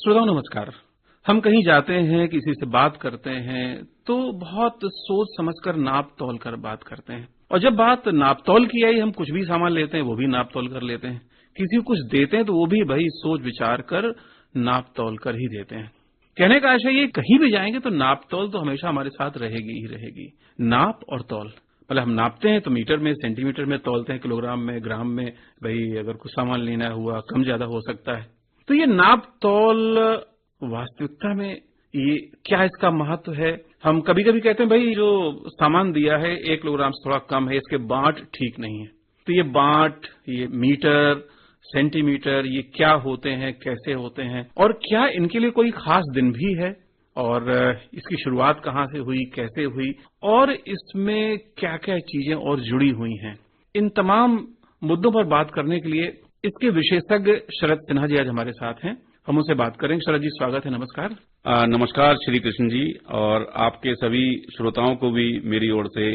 श्रोताओं नमस्कार। हम कहीं जाते हैं, किसी से बात करते हैं तो बहुत सोच समझकर नाप तौल कर बात करते हैं, और जब बात नाप तौल की आई, हम कुछ भी सामान लेते हैं वो भी नाप तौल कर लेते हैं। किसी को कुछ देते हैं तो वो भी भाई सोच विचार कर नाप तौल कर ही देते हैं। कहने का आशय ये, कहीं भी जाएंगे तो नाप तौल तो हमेशा हमारे साथ रहेगी ही रहेगी। नाप और तौल, मतलब हम नापते हैं तो मीटर में, सेंटीमीटर में तौलते हैं, किलोग्राम में, ग्राम में। भाई अगर कुछ सामान लेना हुआ कम ज्यादा हो सकता है। तो ये नाप तौल वास्तविकता में ये क्या इसका महत्व है? हम कभी कभी कहते हैं भाई जो सामान दिया है 1 किलोग्राम से थोड़ा कम है, इसके बांट ठीक नहीं है। तो ये बांट, ये मीटर, सेंटीमीटर, ये क्या होते हैं, कैसे होते हैं, और क्या इनके लिए कोई खास दिन भी है, और इसकी शुरुआत कहाँ से हुई, कैसे हुई, और इसमें क्या क्या चीजें और जुड़ी हुई हैं? इन तमाम मुद्दों पर बात करने के लिए इसके विशेषज्ञ शरद सिन्हा जी आज हमारे साथ हैं। हम उनसे बात करेंगे। शरद जी, स्वागत है। नमस्कार। नमस्कार श्री कृष्ण जी, और आपके सभी श्रोताओं को भी मेरी ओर से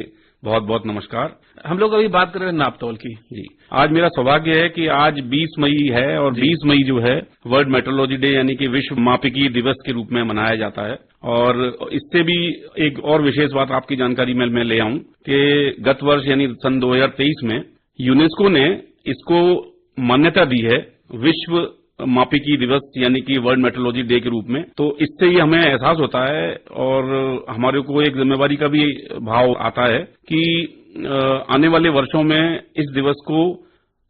बहुत बहुत नमस्कार। हम लोग अभी बात कर रहे हैं नाप तौल की। जी, आज मेरा सौभाग्य है कि आज 20 मई है, और 20 मई जो है वर्ल्ड मेट्रोलॉजी डे यानी कि विश्व मापिकी दिवस के रूप में मनाया जाता है। और इससे भी एक और विशेष बात आपकी जानकारी में मैं ले आऊं कि गत वर्ष यानी सन 2023 में यूनेस्को ने इसको मान्यता दी है विश्व मापिकी दिवस यानी कि वर्ल्ड मेट्रोलॉजी डे के रूप में। तो इससे ही हमें एहसास होता है और हमारे को एक जिम्मेवारी का भी भाव आता है कि आने वाले वर्षों में इस दिवस को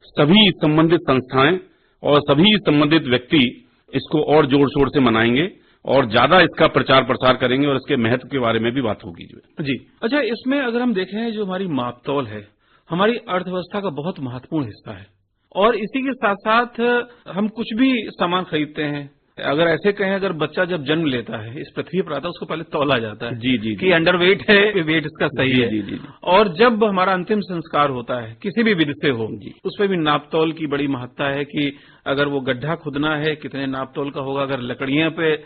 सभी संबंधित संस्थाएं और सभी संबंधित व्यक्ति इसको और जोर शोर से मनाएंगे और ज्यादा इसका प्रचार प्रसार करेंगे, और इसके महत्व के बारे में भी बात होगी। जी अच्छा, इसमें अगर हम देखें जो हमारी माप तौल है, हमारी अर्थव्यवस्था का बहुत महत्वपूर्ण हिस्सा है, और इसी के साथ साथ हम कुछ भी सामान खरीदते हैं, अगर ऐसे कहें, अगर बच्चा जब जन्म लेता है, इस पृथ्वी पर आता है, उसको पहले तौला जाता है जी कि अंडरवेट है, वेट इसका सही है। जी। और जब हमारा अंतिम संस्कार होता है किसी भी विधि से हो, उस पर भी नाप तौल की बड़ी महत्ता है कि अगर वो गड्ढा खुदना है कितने नाप तौल का होगा, अगर लकड़ियां पे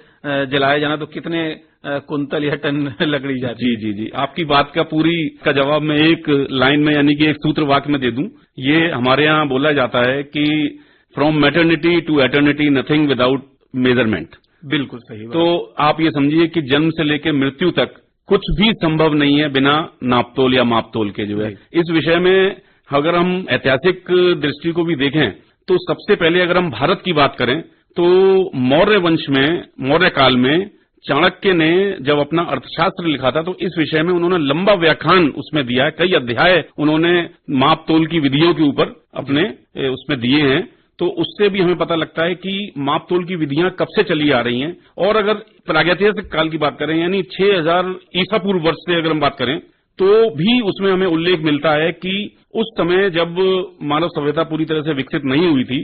जलाया जाना तो कितने कुंतल या टन लकड़ी जाती है। जी, आपकी बात का पूरी का जवाब मैं एक लाइन में यानी कि एक सूत्र वाक्य में दे दूं। ये हमारे यहाँ बोला जाता है कि from maternity to eternity nothing without measurement. बिल्कुल सही बात। तो आप ये समझिए कि जन्म से लेकर मृत्यु तक कुछ भी संभव नहीं है बिना नापतोल या मापतोल के। जो है इस विषय में अगर हम ऐतिहासिक दृष्टि को भी देखें तो सबसे पहले अगर हम भारत की बात करें तो मौर्य वंश में, मौर्य काल में चाणक्य ने जब अपना अर्थशास्त्र लिखा था तो इस विषय में उन्होंने लंबा व्याख्यान उसमें दिया है। कई अध्याय उन्होंने माप तोल की विधियों के ऊपर अपने उसमें दिए हैं। तो उससे भी हमें पता लगता है कि माप तोल की विधियां कब से चली आ रही हैं। और अगर प्रागैतिहासिक काल की बात करें यानी 6000 ईसा पूर्व वर्ष से अगर हम बात करें तो भी उसमें हमें उल्लेख मिलता है कि उस समय जब मानव सभ्यता पूरी तरह से विकसित नहीं हुई थी,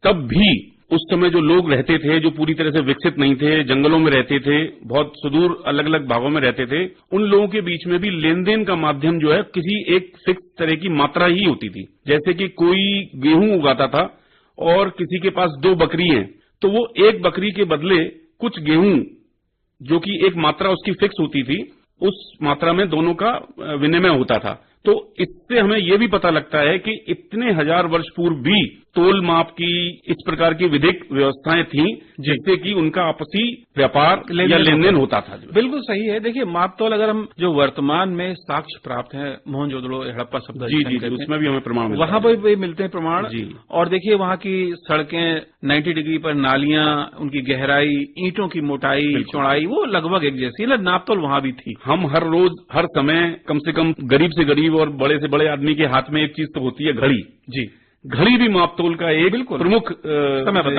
तब भी उस समय जो लोग रहते थे, जो पूरी तरह से विकसित नहीं थे, जंगलों में रहते थे, बहुत सुदूर अलग अलग भागों में रहते थे, उन लोगों के बीच में भी लेन देन का माध्यम जो है किसी एक फिक्स तरह की मात्रा ही होती थी। जैसे कि कोई गेहूं उगाता था और किसी के पास 2 बकरी हैं, तो वो एक बकरी के बदले कुछ गेहूं, जो कि एक मात्रा उसकी फिक्स होती थी, उस मात्रा में दोनों का विनिमय होता था। तो इससे हमें यह भी पता लगता है कि इतने हजार वर्ष पूर्व भी तोल माप की इस प्रकार की विधिक व्यवस्थाएं थीं, जिससे कि उनका आपसी व्यापार या लेन देन होता था। बिल्कुल सही है। देखिए, माप तोल अगर हम जो वर्तमान में साक्ष्य प्राप्त है, मोहनजोदड़ो, हड़प्पा शब्द, जी, उसमें भी हमें प्रमाण वहां पर भी मिलते हैं प्रमाण। और देखिए वहां की सड़कें 90 डिग्री पर, नालियां, उनकी गहराई, ईंटों की मोटाई, चौड़ाई, वो लगभग एक जैसी, नाप तोल वहां भी थी। हम हर रोज हर समय कम से कम गरीब से गरीब और बड़े से बड़े आदमी के हाथ में एक चीज तो होती है, घड़ी। जी, घड़ी भी मापतोल का एक प्रमुख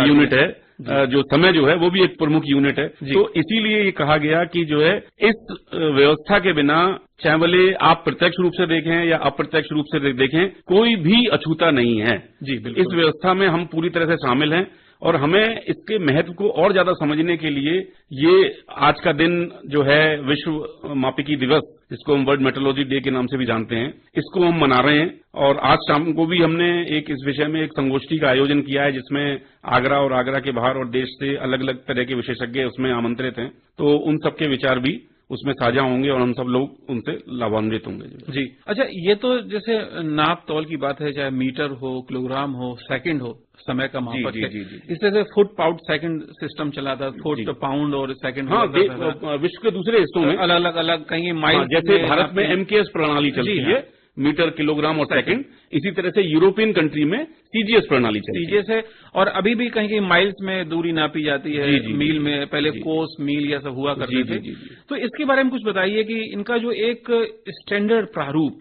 यूनिट है। जो समय जो है वो भी एक प्रमुख यूनिट है। तो इसीलिए ये कहा गया कि जो है इस व्यवस्था के बिना, चाहे भले आप प्रत्यक्ष रूप से देखें या अप्रत्यक्ष रूप से देखें, कोई भी अछूता नहीं है। जी, बिल्कुल। इस व्यवस्था में हम पूरी तरह से शामिल हैं और हमें इसके महत्व को और ज्यादा समझने के लिए ये आज का दिन जो है विश्व मापिकी दिवस, जिसको हम वर्ल्ड मेट्रोलॉजी डे के नाम से भी जानते हैं, इसको हम मना रहे हैं। और आज शाम को भी हमने इस विषय में एक संगोष्ठी का आयोजन किया है, जिसमें आगरा और आगरा के बाहर और देश से अलग अलग तरह के विशेषज्ञ उसमें आमंत्रित हैं। तो उन सबके विचार भी उसमें साझा होंगे और हम सब लोग उनसे लाभान्वित होंगे। जी। अच्छा, ये तो जैसे नाप तौल की बात है, चाहे मीटर हो, किलोग्राम हो, सेकंड हो, समय का मापक है। इस तरह से फुट पाउंड सेकंड सिस्टम चला था, फुट पाउंड और सेकंड। हाँ, विश्व के दूसरे हिस्सों में अलग अलग कहीं माइल, जैसे भारत में MKS प्रणाली चलती है, मीटर, किलोग्राम और सेकंड। इसी तरह से यूरोपियन कंट्री में CGS प्रणाली चलती है। CGS है, और अभी भी कहीं कहीं माइल्स में दूरी नापी जाती है, मील में, पहले कोस, मील या सब हुआ करते थे। तो इसके बारे में कुछ बताइए कि इनका जो एक स्टैंडर्ड प्रारूप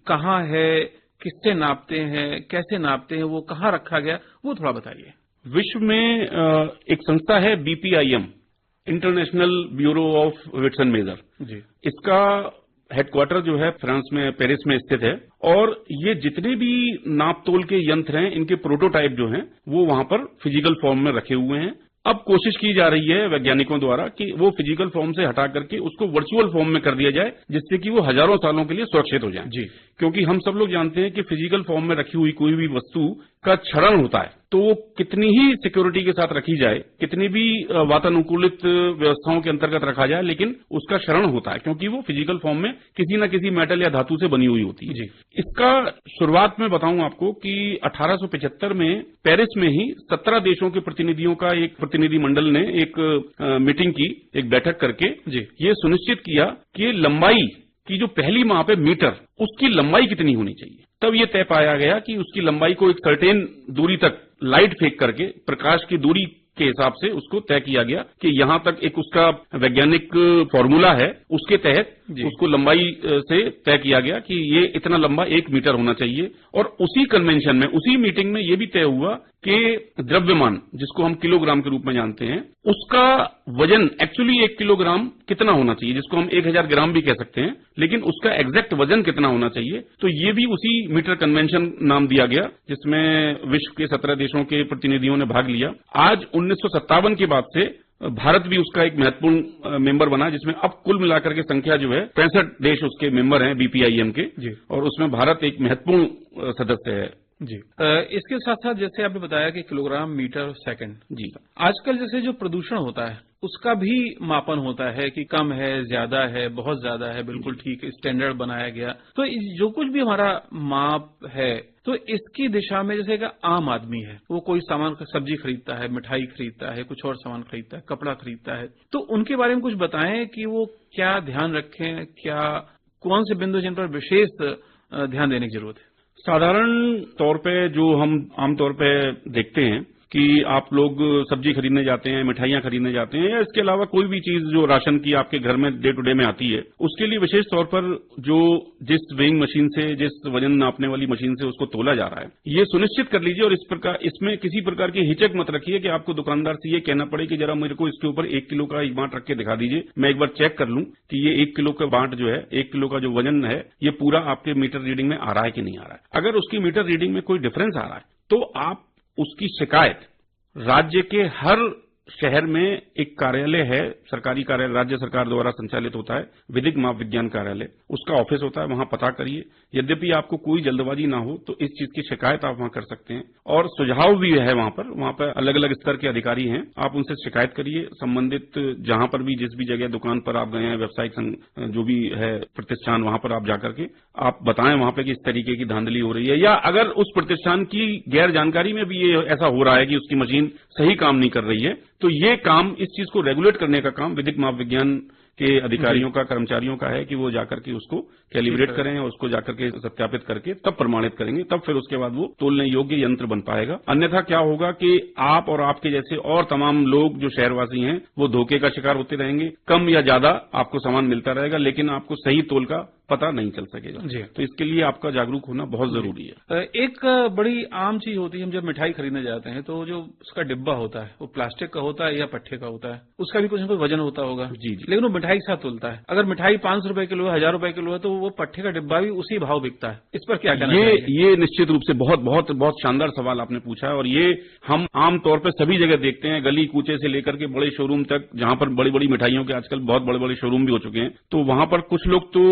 कहाँ है, किससे नापते हैं, कैसे नापते हैं, वो कहाँ रखा गया, वो थोड़ा बताइए। विश्व में एक संस्था है BPIM, international bureau of weights and measure. इसका हेडक्वार्टर जो है फ्रांस में, पेरिस में स्थित है, और ये जितने भी नाप तोल के यंत्र हैं, इनके प्रोटोटाइप जो हैं वो वहां पर फिजिकल फॉर्म में रखे हुए हैं। अब कोशिश की जा रही है वैज्ञानिकों द्वारा कि वो फिजिकल फॉर्म से हटा करके उसको वर्चुअल फॉर्म में कर दिया जाए, जिससे कि वो हजारों सालों के लिए सुरक्षित हो जाए। क्योंकि हम सब लोग जानते हैं कि फिजिकल फॉर्म में रखी हुई कोई भी वस्तु का क्षरण होता है, तो वो कितनी ही सिक्योरिटी के साथ रखी जाए, कितनी भी वातानुकूलित व्यवस्थाओं के अंतर्गत रखा जाए, लेकिन उसका क्षरण होता है, क्योंकि वो फिजिकल फॉर्म में किसी न किसी मेटल या धातु से बनी हुई होती है। इसका शुरुआत में बताऊं आपको कि 1875 में पेरिस में ही 17 देशों के प्रतिनिधियों का एक प्रतिनिधि मंडल ने एक मीटिंग की, एक बैठक करके ये सुनिश्चित किया कि लंबाई की जो पहली माप है मीटर, उसकी लंबाई कितनी होनी चाहिए। तब ये तय पाया गया कि उसकी लंबाई को एक सर्टेन दूरी तक लाइट फेंक करके, प्रकाश की दूरी के हिसाब से उसको तय किया गया कि यहां तक एक उसका वैज्ञानिक फॉर्मूला है, उसके तहत उसको लंबाई से तय किया गया कि ये इतना लंबा 1 मीटर होना चाहिए। और उसी कन्वेंशन में, उसी मीटिंग में ये भी तय हुआ कि द्रव्यमान, जिसको हम किलोग्राम के रूप में जानते हैं, उसका वजन एक्चुअली 1 किलोग्राम कितना होना चाहिए, जिसको हम 1000 ग्राम भी कह सकते हैं, लेकिन उसका एग्जैक्ट वजन कितना होना चाहिए, तो ये भी उसी मीटर कन्वेंशन नाम दिया गया, जिसमें विश्व के 17 देशों के प्रतिनिधियों ने भाग लिया। आज 1957 के बाद से भारत भी उसका एक महत्वपूर्ण मेंबर बना, जिसमें अब कुल मिलाकर के संख्या जो है 65 देश उसके मेंबर हैं BPIM के, और उसमें भारत एक महत्वपूर्ण सदस्य है। इसके साथ साथ जैसे आपने बताया कि किलोग्राम, मीटर, सेकंड, आजकल जैसे जो प्रदूषण होता है उसका भी मापन होता है कि कम है, ज्यादा है, बहुत ज्यादा है, बिल्कुल ठीक स्टैंडर्ड बनाया गया। तो जो कुछ भी हमारा माप है, तो इसकी दिशा में जैसे कि आम आदमी है, वो कोई सामान, सब्जी खरीदता है, मिठाई खरीदता है, कुछ और सामान खरीदता है, कपड़ा खरीदता है, तो उनके बारे में कुछ बताएं कि वो क्या ध्यान रखें, क्या कौन से बिंदु जिन पर विशेष ध्यान देने की जरूरत है। साधारण तौर पे जो हम आमतौर पे देखते हैं कि आप लोग सब्जी खरीदने जाते हैं, मिठाइयां खरीदने जाते हैं, या इसके अलावा कोई भी चीज जो राशन की आपके घर में डे टू डे में आती है, उसके लिए विशेष तौर पर जो जिस वेइंग मशीन से, जिस वजन नापने वाली मशीन से उसको तोला जा रहा है, ये सुनिश्चित कर लीजिए। और इस प्रकार इसमें किसी प्रकार की हिचक मत रखिए कि आपको दुकानदार से ये कहना पड़े कि जरा मेरे को इसके ऊपर 1 किलो का एक बांट रख के दिखा दीजिए, मैं एक बार चेक कर लूं कि ये 1 किलो का बांट जो है, 1 किलो का जो वजन है, ये पूरा आपके मीटर रीडिंग में आ रहा है कि नहीं आ रहा है। अगर उसकी मीटर रीडिंग में कोई डिफरेंस आ रहा है, तो आप उसकी शिकायत राज्य के हर शहर में एक कार्यालय है, सरकारी कार्यालय, राज्य सरकार द्वारा संचालित होता है, विधिक माप विज्ञान कार्यालय, उसका ऑफिस होता है, वहां पता करिए। यद्यपि आपको कोई जल्दबाजी ना हो तो इस चीज की शिकायत आप वहां कर सकते हैं, और सुझाव भी है वहां पर अलग अलग स्तर के अधिकारी हैं, आप उनसे शिकायत करिए। संबंधित जहां पर भी, जिस भी जगह दुकान पर आप गए हैं, व्यावसायिक जो भी है प्रतिष्ठान, वहां पर आप जाकर के आप बताएं वहां पर कि इस तरीके की धांधली हो रही है, या अगर उस प्रतिष्ठान की गैर जानकारी में भी ये ऐसा हो रहा है कि उसकी मशीन सही काम नहीं कर रही है, तो ये काम, इस चीज को रेगुलेट करने का काम विधिक माप विज्ञान के अधिकारियों का, कर्मचारियों का है कि वो जाकर के उसको कैलिब्रेट करें और उसको जाकर के सत्यापित करके तब प्रमाणित करेंगे, तब फिर उसके बाद वो तोलने योग्य यंत्र बन पाएगा। अन्यथा क्या होगा कि आप और आपके जैसे और तमाम लोग जो शहरवासी हैं वो धोखे का शिकार होते रहेंगे। कम या ज्यादा आपको सामान मिलता रहेगा, लेकिन आपको सही तोल का पता नहीं चल सकेगा। तो इसके लिए आपका जागरूक होना बहुत जरूरी है। एक बड़ी आम चीज होती है, हम जब मिठाई खरीदने जाते हैं तो जो उसका डिब्बा होता है वो प्लास्टिक का होता है या पट्टे का होता है, उसका भी कुछ न कुछ वजन होता होगा। लेकिन वो मिठाई के साथ तुलता है। अगर मिठाई 500 रुपए किलो है, 1000 रुपए किलो है, तो वो पट्टे का डिब्बा भी उसी भाव बिकता है। इस पर क्या कहना है? ये निश्चित रूप से बहुत शानदार सवाल आपने पूछा है, और ये हम आमतौर पर सभी जगह देखते हैं, गली कूचे से लेकर के बड़े शोरूम तक, जहां पर बड़ी बड़ी मिठाइयों के आजकल बहुत बड़े बड़े शोरूम भी हो चुके हैं। तो वहां पर कुछ लोग तो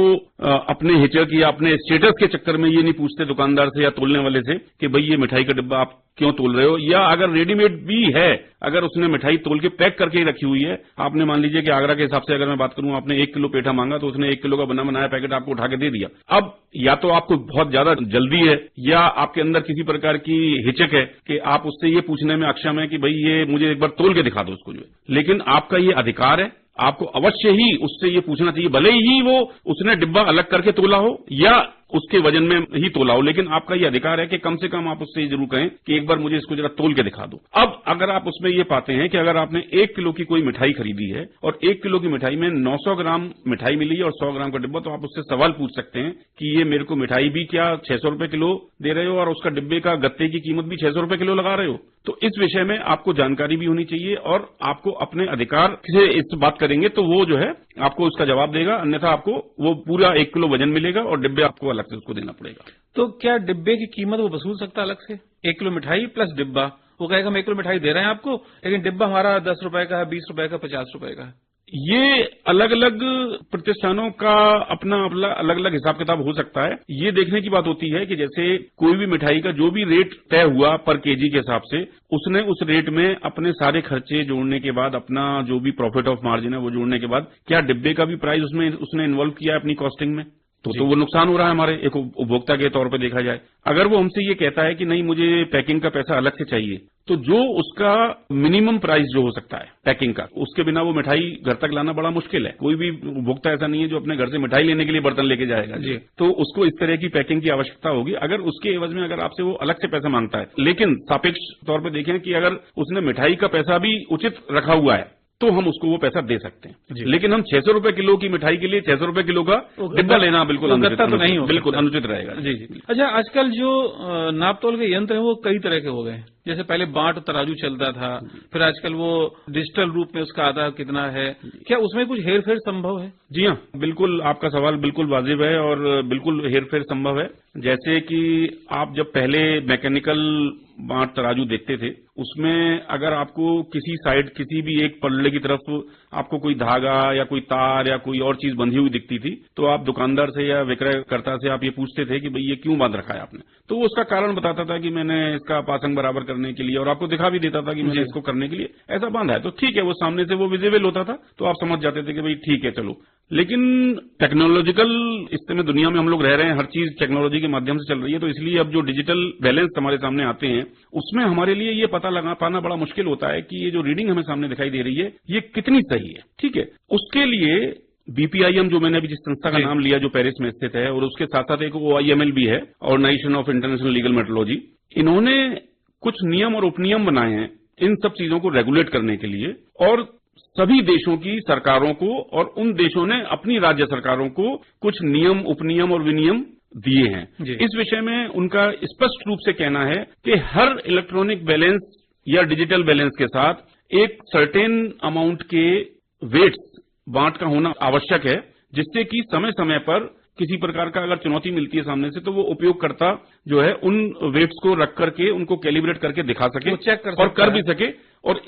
अपने हिचक या अपने स्टेटस के चक्कर में ये नहीं पूछते दुकानदार से या तोलने वाले से कि भाई ये मिठाई का डिब्बा आप क्यों तोल रहे हो, या अगर रेडीमेड भी है, अगर उसने मिठाई तोल के पैक करके ही रखी हुई है, आपने मान लीजिए कि आगरा के हिसाब से अगर मैं बात करूं, आपने 1 किलो पेठा मांगा तो उसने 1 किलो का बना बनाया पैकेट आपको उठा के दे दिया। अब या तो आपको बहुत ज्यादा जल्दी है या आपके अंदर किसी प्रकार की हिचक है कि आप उससे ये पूछने में अक्षम है कि भाई ये मुझे एक बार तोल के दिखा दो उसको जो है। लेकिन आपका ये अधिकार है, आपको अवश्य ही उससे ये पूछना चाहिए, भले ही वो उसने डिब्बा अलग करके तोला हो या उसके वजन में ही तोला हो, लेकिन आपका ये अधिकार है कि कम से कम आप उससे जरूर कहें कि एक बार मुझे इसको जरा तोल के दिखा दो। अब अगर आप उसमें ये पाते हैं कि अगर आपने 1 किलो की कोई मिठाई खरीदी है और 1 किलो की मिठाई में 900 ग्राम मिठाई मिली है और 100 ग्राम का डिब्बा, तो आप उससे सवाल पूछ सकते हैं कि ये मेरे को मिठाई भी क्या 600 रुपए किलो दे रहे हो और उसका डिब्बे का गत्ते की कीमत भी 600 रुपए किलो लगा रहे हो। तो इस विषय में आपको जानकारी भी होनी चाहिए और आपको अपने अधिकार से इस बात करेंगे तो वो जो है आपको उसका जवाब देगा, अन्यथा आपको वो पूरा 1 किलो वजन मिलेगा और डिब्बे आपको अलग से उसको देना पड़ेगा। तो क्या डिब्बे की कीमत वो वसूल सकता है अलग से? 1 किलो मिठाई प्लस डिब्बा, वो कहेगा हम 1 किलो मिठाई दे रहे हैं आपको, लेकिन डिब्बा हमारा 10 रुपए का है, 20 रुपए का, 50 रुपए का है। ये अलग अलग प्रतिष्ठानों का अपना अलग अलग हिसाब किताब हो सकता है। ये देखने की बात होती है कि जैसे कोई भी मिठाई का जो भी रेट तय हुआ पर केजी के हिसाब से, उसने उस रेट में अपने सारे खर्चे जोड़ने के बाद, अपना जो भी प्रॉफिट ऑफ मार्जिन है वो जोड़ने के बाद, क्या डिब्बे का भी प्राइस उसमें उसने इन्वॉल्व किया है अपनी कॉस्टिंग में, तो वो नुकसान हो रहा है हमारे एक उपभोक्ता के तौर पे देखा जाए। अगर वो हमसे ये कहता है कि नहीं मुझे पैकिंग का पैसा अलग से चाहिए, तो जो उसका मिनिमम प्राइस जो हो सकता है पैकिंग का, उसके बिना वो मिठाई घर तक लाना बड़ा मुश्किल है। कोई भी उपभोक्ता ऐसा नहीं है जो अपने घर से मिठाई लेने के लिए बर्तन लेके जाएगा जी, तो उसको इस तरह की पैकिंग की आवश्यकता होगी। अगर उसके एवज में अगर आपसे वो अलग से पैसा मांगता है, लेकिन सापेक्ष तौर पर देखें कि अगर उसने मिठाई का पैसा भी उचित रखा हुआ है तो हम उसको वो पैसा दे सकते हैं। लेकिन हम 600 रुपए किलो की मिठाई के लिए 600 रुपए किलो का डिब्बा लेना बिल्कुल अनुचित, तो नहीं हो, बिल्कुल अनुचित रहेगा। जी जी। अच्छा, आजकल जो नापतोल के यंत्र हैं वो कई तरह के हो गए हैं। जैसे पहले बाट तराजू चलता था, फिर आजकल वो डिजिटल रूप में उसका आधा कितना है, क्या उसमें कुछ हेरफेर संभव है? जी हाँ, बिल्कुल आपका सवाल बिल्कुल वाजिब है और बिल्कुल हेरफेर संभव है। जैसे कि आप जब पहले मैकेनिकल बाट तराजू देखते थे, उसमें अगर आपको किसी साइड किसी भी एक पल्ले की तरफ आपको कोई धागा या कोई तार या कोई और चीज बंधी हुई दिखती थी, तो आप दुकानदार से या विक्रयकर्ता से आप ये पूछते थे कि भाई ये क्यों बांध रखा है आपने, तो वो उसका कारण बताता था कि मैंने इसका पासंग बराबर करने के लिए, और आपको दिखा भी देता था कि मैंने इसको करने के लिए ऐसा बांधा है। तो ठीक है, वो सामने से वो विजिबल होता था तो आप समझ जाते थे कि भाई ठीक है चलो। लेकिन टेक्नोलॉजिकल इस समय दुनिया में हम लोग रह रहे हैं, हर चीज टेक्नोलॉजी के माध्यम से चल रही है, तो इसलिए अब जो डिजिटल बैलेंस हमारे सामने आते हैं उसमें हमारे लिए ये पता लगा पाना बड़ा मुश्किल होता है कि ये जो रीडिंग हमें सामने दिखाई दे रही है ये कितनी सही है। ठीक है, उसके लिए बीपीआईएम जो मैंने अभी जिस संस्था का नाम लिया जो पेरिस में स्थित है, और उसके साथ साथ एक OIML भी है, organisation of international legal metrology, इन्होंने कुछ नियम और उपनियम बनाए हैं इन सब चीजों को रेगुलेट करने के लिए, और सभी देशों की सरकारों को और उन देशों ने अपनी राज्य सरकारों को कुछ नियम, उपनियम और विनियम दिए हैं। इस विषय में उनका स्पष्ट रूप से कहना है कि हर इलेक्ट्रॉनिक बैलेंस या डिजिटल बैलेंस के साथ एक सर्टेन अमाउंट के वेट्स बांट का होना आवश्यक है, जिससे कि समय समय पर किसी प्रकार का अगर चुनौती मिलती है सामने से तो वो उपयोगकर्ता जो है उन वेट्स को रख करके उनको कैलिब्रेट करके दिखा सके, चेक कर भी सके, और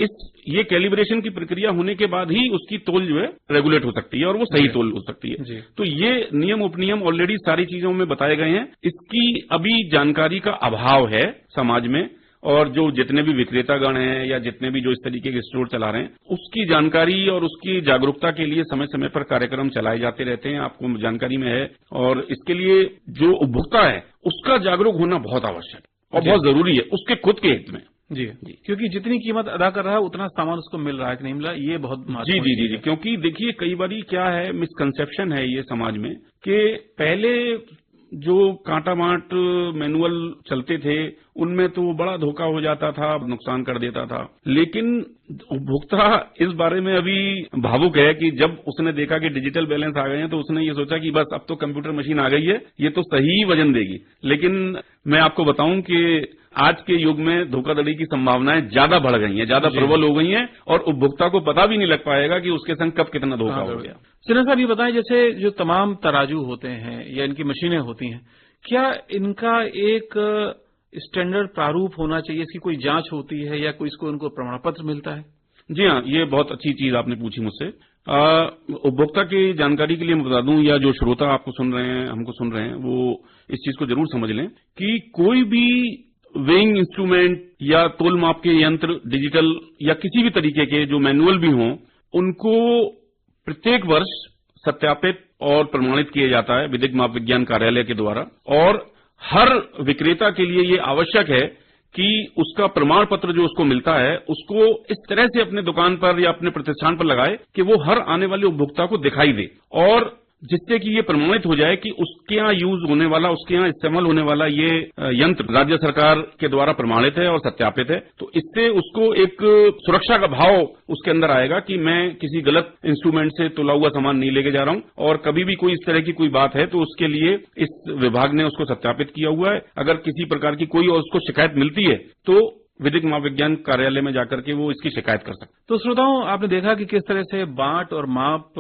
ये कैलिब्रेशन की प्रक्रिया होने के बाद ही उसकी तोल जो है रेगुलेट हो सकती है और वो सही तोल हो सकती है। तो ये नियम उपनियम ऑलरेडी सारी चीजों में बताए गए हैं। इसकी अभी जानकारी का अभाव है समाज में, और जो जितने भी विक्रेतागण हैं या जितने भी जो इस तरीके के स्टोर चला रहे हैं, उसकी जानकारी और उसकी जागरूकता के लिए समय समय पर कार्यक्रम चलाए जाते रहते हैं, आपको जानकारी में है। और इसके लिए जो उपभोक्ता है उसका जागरूक होना बहुत आवश्यक और बहुत जरूरी है, उसके खुद के हित में। जी, क्योंकि जितनी कीमत अदा कर रहा है उतना सामान उसको मिल रहा है कि नहीं मिल रहा, ये बहुत महत्वपूर्ण जी। क्योंकि देखिए कई बार क्या है, मिसकंसेप्शन है ये समाज में कि पहले जो कांटा बांट मैनुअल चलते थे उनमें तो बड़ा धोखा हो जाता था, नुकसान कर देता था। लेकिन उपभोक्ता इस बारे में अभी भावुक है कि जब उसने देखा कि डिजिटल बैलेंस आ गए हैं तो उसने ये सोचा कि बस अब तो कंप्यूटर मशीन आ गई है, ये तो सही वजन देगी। लेकिन मैं आपको बताऊं कि आज के युग में धोखाधड़ी की संभावनाएं ज्यादा बढ़ गई हैं, ज्यादा प्रबल हो गई हैं, और उपभोक्ता को पता भी नहीं लग पाएगा कि उसके संग कब कितना धोखा हो गया। सिन्हा साहब, ये बताएं, जैसे जो तमाम तराजू होते हैं या इनकी मशीनें होती हैं, क्या इनका एक स्टैंडर्ड प्रारूप होना चाहिए, इसकी कोई जांच होती है या कोई इसको उनको प्रमाण पत्र मिलता है? जी हाँ, ये बहुत अच्छी चीज आपने पूछी मुझसे। उपभोक्ता की जानकारी के लिए मैं बता दूं, या जो श्रोता आपको सुन रहे हैं, हमको सुन रहे हैं, वो इस चीज को जरूर समझ लें कि कोई भी वेइंग इंस्ट्रूमेंट या तोल माप के यंत्र डिजिटल या किसी भी तरीके के जो मैनुअल भी हों, उनको प्रत्येक वर्ष सत्यापित और प्रमाणित किया जाता है विधिक माप विज्ञान कार्यालय के द्वारा, और हर विक्रेता के लिए ये आवश्यक है कि उसका प्रमाण पत्र जो उसको मिलता है उसको इस तरह से अपने दुकान पर या अपने प्रतिष्ठान पर लगाए कि वो हर आने वाले उपभोक्ता को दिखाई दे, और जिससे कि ये प्रमाणित हो जाए कि उसके यहाँ यूज होने वाला, उसके यहाँ इस्तेमाल होने वाला ये यंत्र राज्य सरकार के द्वारा प्रमाणित है और सत्यापित है। तो इससे उसको एक सुरक्षा का भाव उसके अंदर आएगा कि मैं किसी गलत इंस्ट्रूमेंट से तुला हुआ सामान नहीं लेके जा रहा हूं, और कभी भी कोई इस तरह की कोई बात है तो उसके लिए इस विभाग ने उसको सत्यापित किया हुआ है। अगर किसी प्रकार की कोई और उसको शिकायत मिलती है तो विधिक माप विज्ञान कार्यालय में जाकर के वो इसकी शिकायत कर सकते। तो श्रोताओं, आपने देखा कि किस तरह से बाट और माप,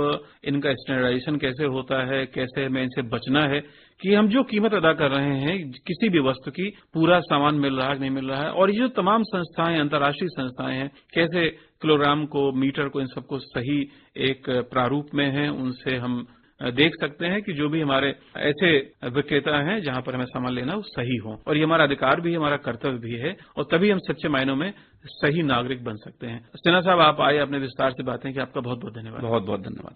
इनका स्टैंडर्डाइजेशन कैसे होता है, कैसे हमें इनसे बचना है कि हम जो कीमत अदा कर रहे हैं किसी भी वस्तु की, पूरा सामान मिल रहा है नहीं मिल रहा है, और ये जो तमाम संस्थाएं, अंतर्राष्ट्रीय संस्थाएं हैं, कैसे किलोग्राम को, मीटर को, इन सबको सही एक प्रारूप में है, उनसे हम देख सकते हैं कि जो भी हमारे ऐसे विक्रेता हैं जहां पर हमें सामान लेना वो सही हो, और ये हमारा अधिकार भी है, हमारा कर्तव्य भी है, और तभी हम सच्चे मायनों में सही नागरिक बन सकते हैं। सिन्हा साहब, आप आए, अपने विस्तार से बातें की, आपका बहुत बहुत धन्यवाद। बहुत बहुत धन्यवाद।